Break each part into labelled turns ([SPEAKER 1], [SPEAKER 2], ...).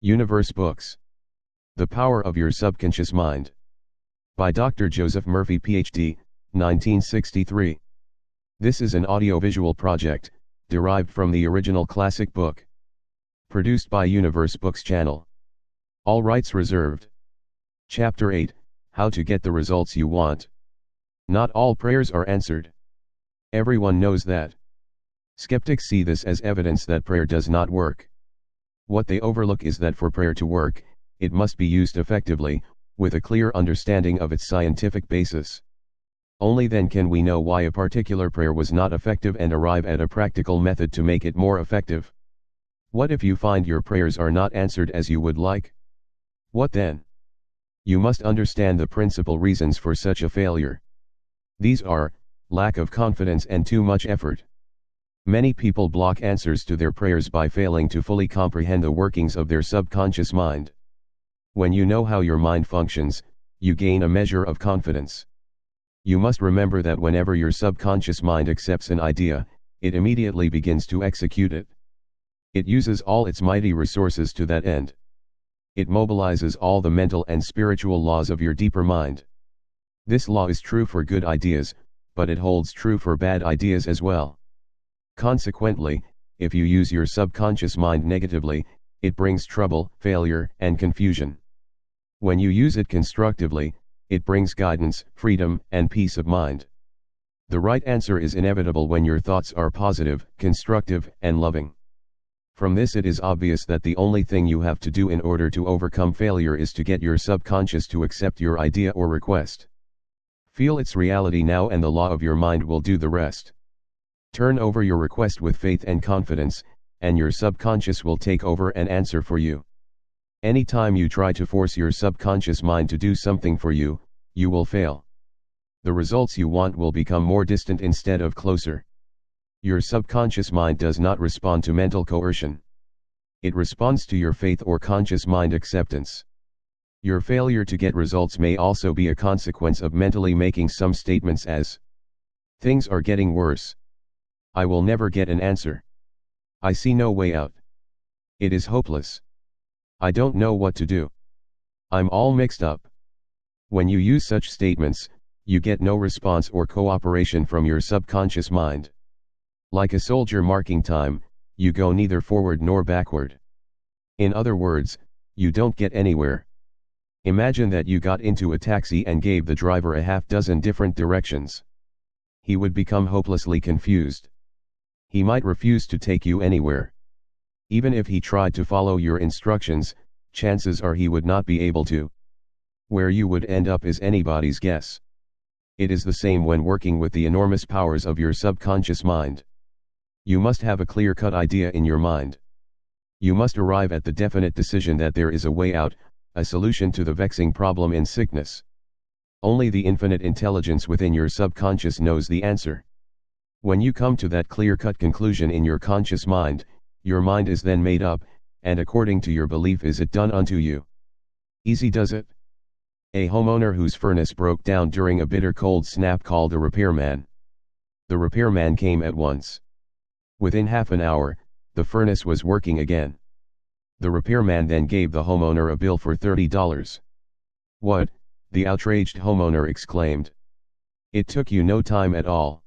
[SPEAKER 1] Universe Books. The Power of Your Subconscious Mind. By Dr. Joseph Murphy, Ph.D., 1963. This is an audiovisual project, derived from the original classic book. Produced by Universe Books Channel. All rights reserved. Chapter 8, How to Get the Results You Want. Not all prayers are answered. Everyone knows that. Skeptics see this as evidence that prayer does not work. What they overlook is that for prayer to work, it must be used effectively, with a clear understanding of its scientific basis. Only then can we know why a particular prayer was not effective and arrive at a practical method to make it more effective. What if you find your prayers are not answered as you would like? What then? You must understand the principal reasons for such a failure. These are, lack of confidence and too much effort. Many people block answers to their prayers by failing to fully comprehend the workings of their subconscious mind. When you know how your mind functions, you gain a measure of confidence. You must remember that whenever your subconscious mind accepts an idea, it immediately begins to execute it. It uses all its mighty resources to that end. It mobilizes all the mental and spiritual laws of your deeper mind. This law is true for good ideas, but it holds true for bad ideas as well. Consequently, if you use your subconscious mind negatively, it brings trouble, failure, and confusion. When you use it constructively, it brings guidance, freedom, and peace of mind. The right answer is inevitable when your thoughts are positive, constructive, and loving. From this it is obvious that the only thing you have to do in order to overcome failure is to get your subconscious to accept your idea or request. Feel its reality now and the law of your mind will do the rest. Turn over your request with faith and confidence, and your subconscious will take over and answer for you. Anytime you try to force your subconscious mind to do something for you, you will fail. The results you want will become more distant instead of closer. Your subconscious mind does not respond to mental coercion. It responds to your faith or conscious mind acceptance. Your failure to get results may also be a consequence of mentally making some statements as, "Things are getting worse. I will never get an answer. I see no way out. It is hopeless. I don't know what to do. I'm all mixed up." When you use such statements, you get no response or cooperation from your subconscious mind. Like a soldier marking time, you go neither forward nor backward. In other words, you don't get anywhere. Imagine that you got into a taxi and gave the driver a half-dozen different directions. He would become hopelessly confused. He might refuse to take you anywhere. Even if he tried to follow your instructions, chances are he would not be able to. Where you would end up is anybody's guess. It is the same when working with the enormous powers of your subconscious mind. You must have a clear-cut idea in your mind. You must arrive at the definite decision that there is a way out, a solution to the vexing problem in sickness. Only the infinite intelligence within your subconscious knows the answer. When you come to that clear-cut conclusion in your conscious mind, your mind is then made up, and according to your belief is it done unto you. Easy does it? A homeowner whose furnace broke down during a bitter cold snap called a repairman. The repairman came at once. Within half an hour, the furnace was working again. The repairman then gave the homeowner a bill for $30. "What?" the outraged homeowner exclaimed. "It took you no time at all.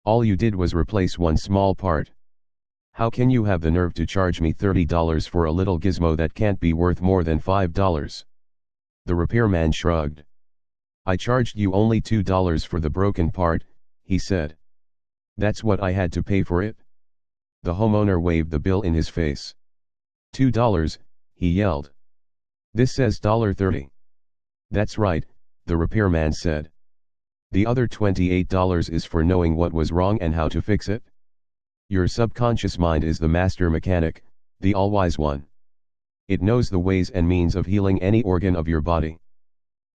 [SPEAKER 1] All you did was replace one small part. How can you have the nerve to charge me $30 for a little gizmo that can't be worth more than $5? The repairman shrugged. "I charged you only $2 for the broken part," he said. "That's what I had to pay for it." The homeowner waved the bill in his face. $2, he yelled. "This says $30. "That's right," the repairman said. "The other $28 is for knowing what was wrong and how to fix it." Your subconscious mind is the master mechanic, the all-wise one. It knows the ways and means of healing any organ of your body.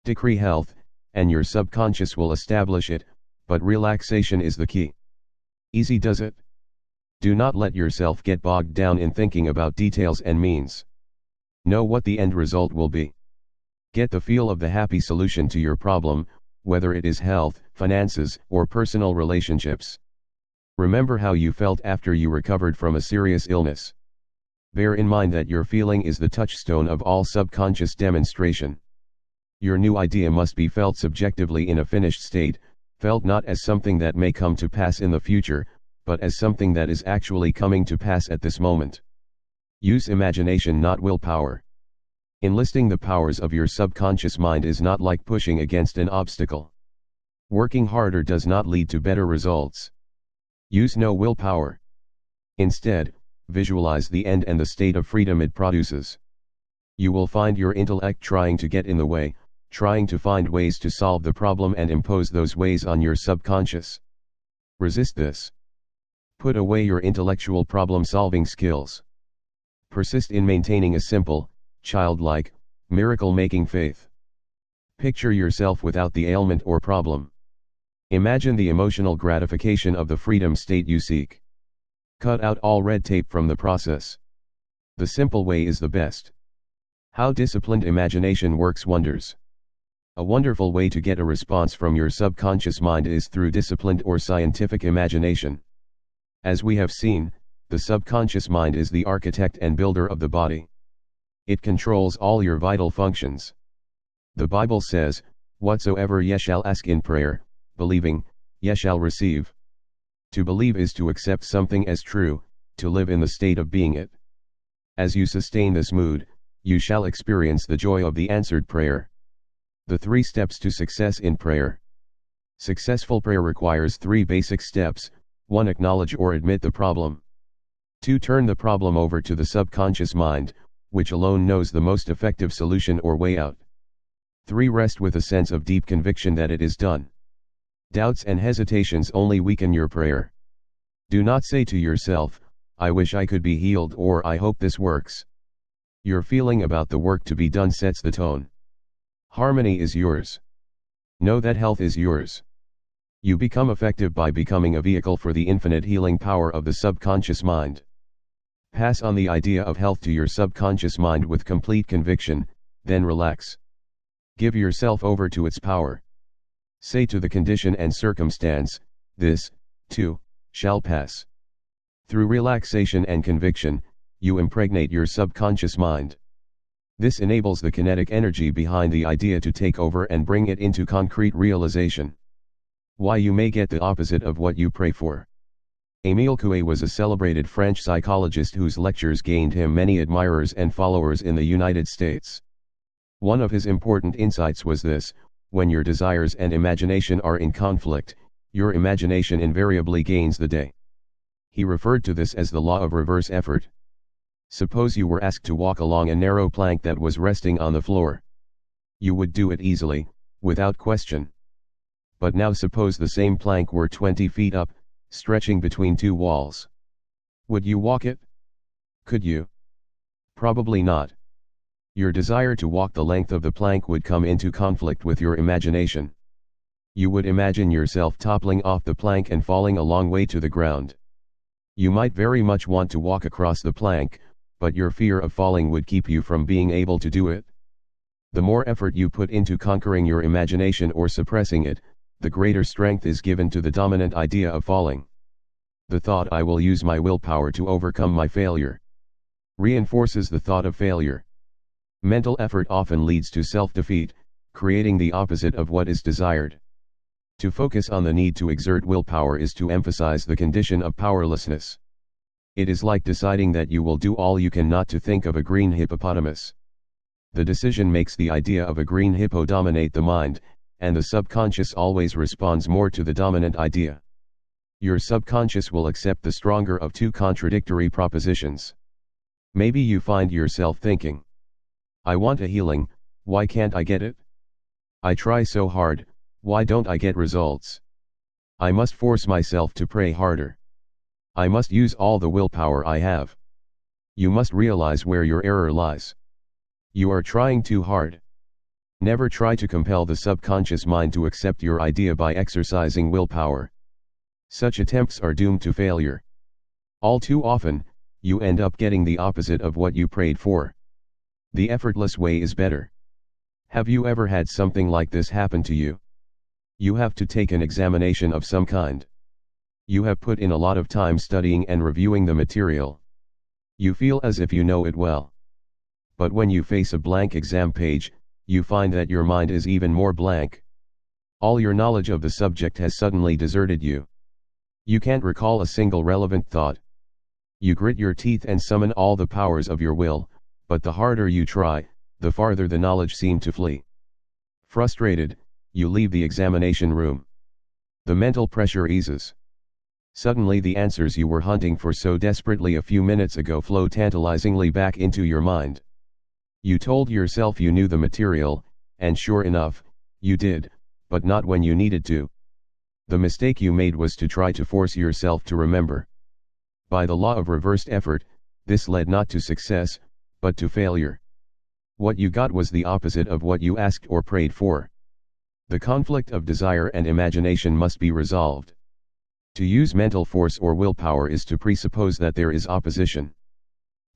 [SPEAKER 1] Decree health, and your subconscious will establish it, but relaxation is the key. Easy does it? Do not let yourself get bogged down in thinking about details and means. Know what the end result will be. Get the feel of the happy solution to your problem, whether it is health, finances, or personal relationships. Remember how you felt after you recovered from a serious illness. Bear in mind that your feeling is the touchstone of all subconscious demonstration. Your new idea must be felt subjectively in a finished state, felt not as something that may come to pass in the future, but as something that is actually coming to pass at this moment. Use imagination, not willpower. Enlisting the powers of your subconscious mind is not like pushing against an obstacle. Working harder does not lead to better results. Use no willpower. Instead, visualize the end and the state of freedom it produces. You will find your intellect trying to get in the way, trying to find ways to solve the problem and impose those ways on your subconscious. Resist this. Put away your intellectual problem-solving skills. Persist in maintaining a simple, childlike, miracle-making faith. Picture yourself without the ailment or problem. Imagine the emotional gratification of the freedom state you seek. Cut out all red tape from the process. The simple way is the best. How disciplined imagination works wonders. A wonderful way to get a response from your subconscious mind is through disciplined or scientific imagination. As we have seen, the subconscious mind is the architect and builder of the body. It controls all your vital functions. The Bible says, "Whatsoever ye shall ask in prayer, believing, ye shall receive." To believe is to accept something as true, to live in the state of being it. As you sustain this mood, you shall experience the joy of the answered prayer. The 3 steps to success in prayer. Successful prayer requires 3 basic steps. 1. Acknowledge or admit the problem. 2. Turn the problem over to the subconscious mind, which alone knows the most effective solution or way out. 3. Rest with a sense of deep conviction that it is done. Doubts and hesitations only weaken your prayer. Do not say to yourself, "I wish I could be healed," or "I hope this works." Your feeling about the work to be done sets the tone. Harmony is yours. Know that health is yours. You become effective by becoming a vehicle for the infinite healing power of the subconscious mind. Pass on the idea of health to your subconscious mind with complete conviction, then relax. Give yourself over to its power. Say to the condition and circumstance, "This, too, shall pass." Through relaxation and conviction, you impregnate your subconscious mind. This enables the kinetic energy behind the idea to take over and bring it into concrete realization. Why you may get the opposite of what you pray for. Émile Coué was a celebrated French psychologist whose lectures gained him many admirers and followers in the United States. One of his important insights was this: when your desires and imagination are in conflict, your imagination invariably gains the day. He referred to this as the law of reverse effort. Suppose you were asked to walk along a narrow plank that was resting on the floor. You would do it easily, without question. But now suppose the same plank were 20 feet up, stretching between 2 walls. Would you walk it? Could you? Probably not. Your desire to walk the length of the plank would come into conflict with your imagination. You would imagine yourself toppling off the plank and falling a long way to the ground. You might very much want to walk across the plank, but your fear of falling would keep you from being able to do it. The more effort you put into conquering your imagination or suppressing it, the greater strength is given to the dominant idea of falling. The thought "I will use my willpower to overcome my failure" reinforces the thought of failure. Mental effort often leads to self-defeat, creating the opposite of what is desired. To focus on the need to exert willpower is to emphasize the condition of powerlessness. It is like deciding that you will do all you can not to think of a green hippopotamus. The decision makes the idea of a green hippo dominate the mind, and the subconscious always responds more to the dominant idea. Your subconscious will accept the stronger of 2 contradictory propositions. Maybe you find yourself thinking, "I want a healing, why can't I get it? I try so hard, why don't I get results? I must force myself to pray harder. I must use all the willpower I have." You must realize where your error lies. You are trying too hard. Never try to compel the subconscious mind to accept your idea by exercising willpower. Such attempts are doomed to failure. All too often, you end up getting the opposite of what you prayed for. The effortless way is better. Have you ever had something like this happen to you? You have to take an examination of some kind. You have put in a lot of time studying and reviewing the material. You feel as if you know it well. But when you face a blank exam page, you find that your mind is even more blank. All your knowledge of the subject has suddenly deserted you. You can't recall a single relevant thought. You grit your teeth and summon all the powers of your will, but the harder you try, the farther the knowledge seemed to flee. Frustrated, you leave the examination room. The mental pressure eases. Suddenly the answers you were hunting for so desperately a few minutes ago flow tantalizingly back into your mind. You told yourself you knew the material, and sure enough, you did, but not when you needed to. The mistake you made was to try to force yourself to remember. By the law of reversed effort, this led not to success, but to failure. What you got was the opposite of what you asked or prayed for. The conflict of desire and imagination must be resolved. To use mental force or willpower is to presuppose that there is opposition.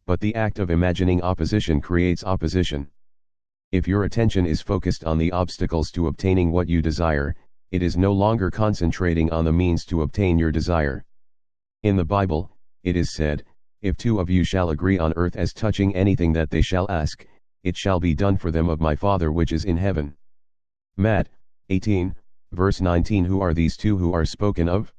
[SPEAKER 1] But the act of imagining opposition creates opposition. If your attention is focused on the obstacles to obtaining what you desire, it is no longer concentrating on the means to obtain your desire. In the Bible, it is said, "If two of you shall agree on earth as touching anything that they shall ask, it shall be done for them of my Father which is in heaven." Matt. 18, verse 19. Who are these two who are spoken of?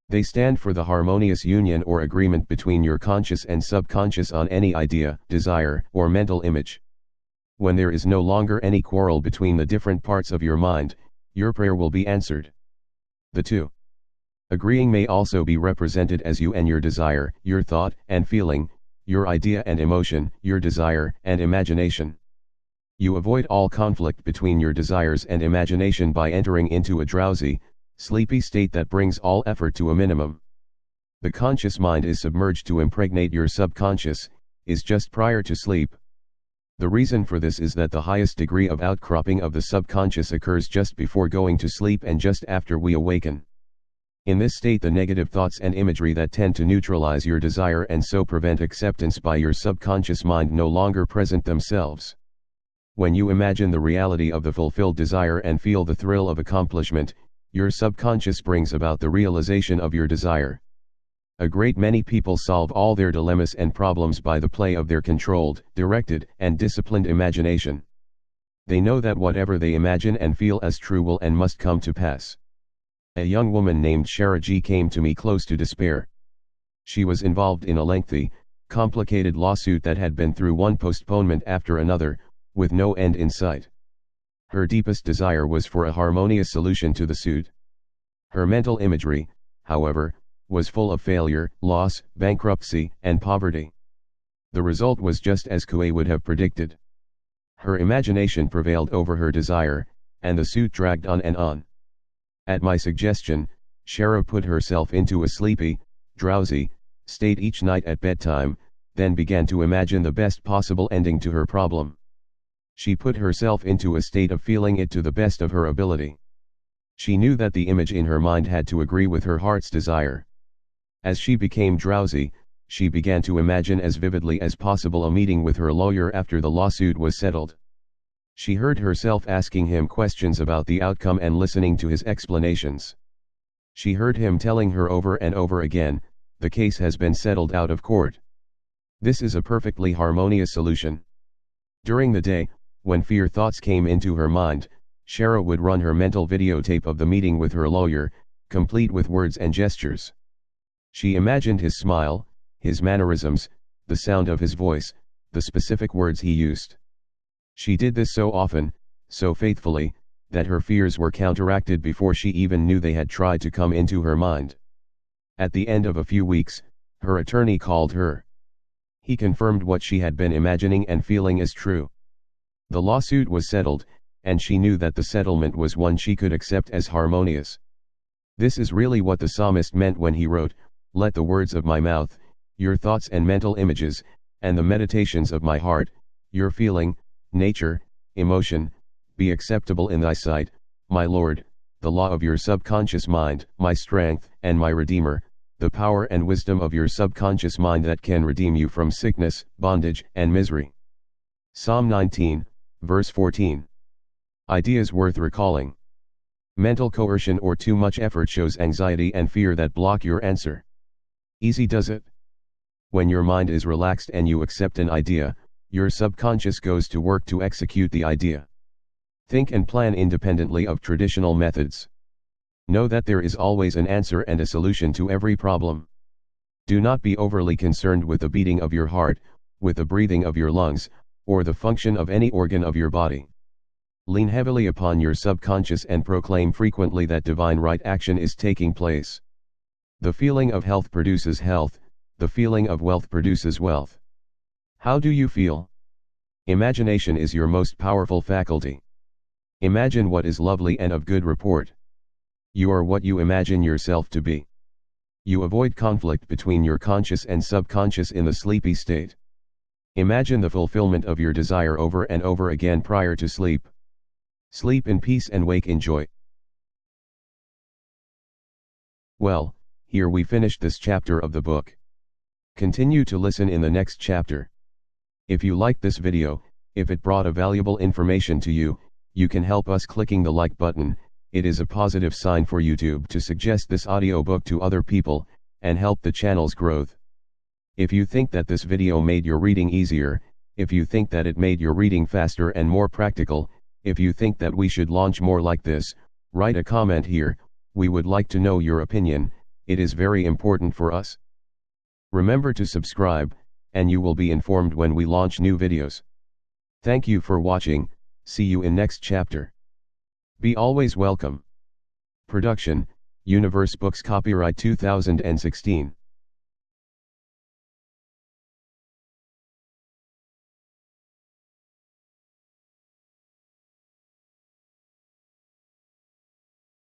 [SPEAKER 1] They stand for the harmonious union or agreement between your conscious and subconscious on any idea, desire, or mental image. When there is no longer any quarrel between the different parts of your mind, your prayer will be answered. The two agreeing may also be represented as you and your desire, your thought and feeling, your idea and emotion, your desire and imagination. You avoid all conflict between your desires and imagination by entering into a drowsy, sleepy state that brings all effort to a minimum. The conscious mind is submerged to impregnate your subconscious, is just prior to sleep. The reason for this is that the highest degree of outcropping of the subconscious occurs just before going to sleep and just after we awaken. In this state, the negative thoughts and imagery that tend to neutralize your desire and so prevent acceptance by your subconscious mind no longer present themselves. When you imagine the reality of the fulfilled desire and feel the thrill of accomplishment, your subconscious brings about the realization of your desire. A great many people solve all their dilemmas and problems by the play of their controlled, directed, and disciplined imagination. They know that whatever they imagine and feel as true will and must come to pass. A young woman named Shara G came to me close to despair. She was involved in a lengthy, complicated lawsuit that had been through one postponement after another, with no end in sight. Her deepest desire was for a harmonious solution to the suit. Her mental imagery, however, was full of failure, loss, bankruptcy, and poverty. The result was just as Kue would have predicted. Her imagination prevailed over her desire, and the suit dragged on and on. At my suggestion, Shara put herself into a sleepy, drowsy state each night at bedtime, then began to imagine the best possible ending to her problem. She put herself into a state of feeling it to the best of her ability. She knew that the image in her mind had to agree with her heart's desire. As she became drowsy, she began to imagine as vividly as possible a meeting with her lawyer after the lawsuit was settled. She heard herself asking him questions about the outcome and listening to his explanations. She heard him telling her over and over again, "The case has been settled out of court. This is a perfectly harmonious solution." During the day, when fear thoughts came into her mind, Shara would run her mental videotape of the meeting with her lawyer, complete with words and gestures. She imagined his smile, his mannerisms, the sound of his voice, the specific words he used. She did this so often, so faithfully, that her fears were counteracted before she even knew they had tried to come into her mind. At the end of a few weeks, her attorney called her. He confirmed what she had been imagining and feeling as true. The lawsuit was settled, and she knew that the settlement was one she could accept as harmonious. This is really what the psalmist meant when he wrote, "Let the words of my mouth, your thoughts and mental images, and the meditations of my heart, your feeling, nature, emotion, be acceptable in thy sight, my Lord, the law of your subconscious mind, my strength and my Redeemer, the power and wisdom of your subconscious mind that can redeem you from sickness, bondage, and misery." Psalm 19, verse 14. Ideas worth recalling. Mental coercion or too much effort shows anxiety and fear that block your answer. Easy does it. When your mind is relaxed and you accept an idea, your subconscious goes to work to execute the idea. Think and plan independently of traditional methods. Know that there is always an answer and a solution to every problem. Do not be overly concerned with the beating of your heart, with the breathing of your lungs, or the function of any organ of your body. Lean heavily upon your subconscious and proclaim frequently that divine right action is taking place. The feeling of health produces health, the feeling of wealth produces wealth. How do you feel? Imagination is your most powerful faculty. Imagine what is lovely and of good report. You are what you imagine yourself to be. You avoid conflict between your conscious and subconscious in the sleepy state. Imagine the fulfillment of your desire over and over again prior to sleep. Sleep in peace and wake in joy. Well, here we finished this chapter of the book. Continue to listen in the next chapter. If you liked this video, if it brought a valuable information to you, you can help us clicking the like button. It is a positive sign for YouTube to suggest this audiobook to other people, and help the channel's growth. If you think that this video made your reading easier, if you think that it made your reading faster and more practical, if you think that we should launch more like this, write a comment here. We would like to know your opinion. It is very important for us. Remember to subscribe, and you will be informed when we launch new videos. Thank you for watching. See you in next chapter. Be always welcome. Production, Universe Books, copyright 2016.